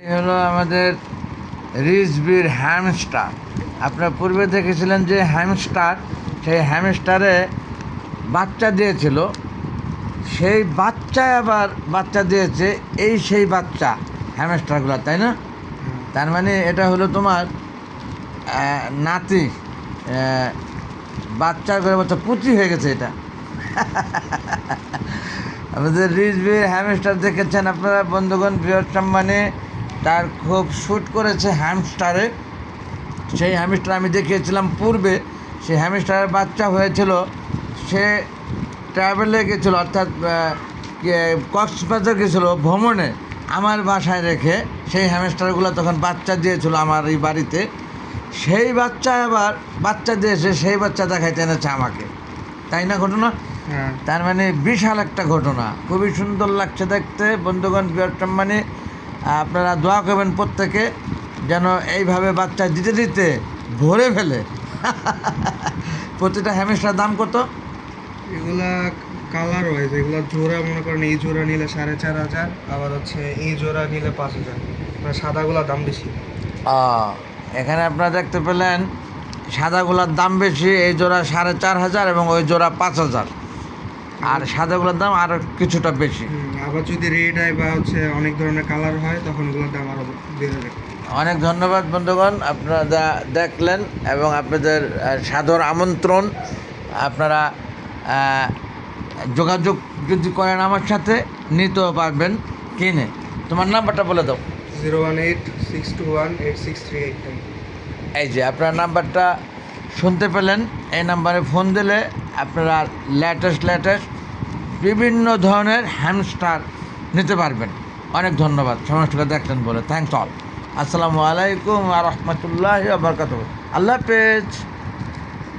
এই হলো আমাদের রিজবির হ্যামস্টার। আপনারা পূর্বে দেখেছিলেন যে হ্যামস্টার, সেই হ্যামস্টারে বাচ্চা দিয়েছিল, সেই বাচ্চায় আবার বাচ্চা দিয়েছে সেই বাচ্চা হ্যামস্টারগুলো, তাই না? তার মানে এটা হলো তোমার নাতি, বাচ্চা করে বাচ্চা পুচি হয়ে গেছে এটা। আমাদের রিজবির হ্যামস্টার দেখেছেন আপনারা বন্ধুগণ, বৃহৎ সম্মানে তার খুব শ্যুট করেছে হ্যামস্টারে। সেই হ্যামস্টার আমি দেখিয়েছিলাম পূর্বে। সেই হ্যামস্টারের বাচ্চা হয়েছিল, সে ট্রাভেলে গেছিলো, অর্থাৎ কক্সবাজার গেছিলো ভ্রমণে, আমার বাসায় রেখে সেই হ্যামস্টারগুলো তখন বাচ্চা দিয়েছিল আমার এই বাড়িতে। সেই বাচ্চা আবার বাচ্চা দিয়েছে, সেই বাচ্চা দেখাইতে এনেছে আমাকে, তাই না ঘটনা? তার মানে বিশাল একটা ঘটনা, খুবই সুন্দর লাগছে দেখতে বন্ধুগণ, বৃহৎ সম্মানে আপনারা দোয়া করবেন প্রত্যেকে যেন এইভাবে বাচ্চা দিতে দিতে ভরে ফেলে। প্রতিটা হ্যামস্টার দাম কত? এগুলা কালার ওয়াইজ, এগুলা জোড়া মনে করেন এই জোড়া নিলে 4,500, আবার হচ্ছে এই জোড়া নিলে 5,000। মানে সাদাগুলা দাম বেশি। এখানে আপনারা দেখতে পেলেন সাদাগুলোর দাম বেশি, এই জোড়া 4,500 এবং ওই জোড়া 5,000, আর সাদাগুলোর দাম আরও কিছুটা বেশি। আবার যদি রেড হয় বা হচ্ছে অনেক ধরনের কালার হয় তখন ওগুলোর দাম আরও বেড়ে যায়। অনেক ধন্যবাদ বন্ধুগণ, আপনারা দেখলেন এবং আপনাদের সাদর আমন্ত্রণ। আপনারা যোগাযোগ যদি করেন আমার সাথে নিতেও পারবেন কিনে। তোমার নাম্বারটা বলে দাও। 018-621-86389। এই যে আপনার নাম্বারটা শুনতে পেলেন, এই নাম্বারে ফোন দিলে আপনারা লেটেস্ট বিভিন্ন ধরনের হ্যামস্টার নিতে পারবেন। অনেক ধন্যবাদ সমস্তকে দেখলেন বলে। Thanks all. আসসালামু আলাইকুম ওয়া রাহমাতুল্লাহি ওয়া বারাকাতুহু। আল্লাহ হাফেজ।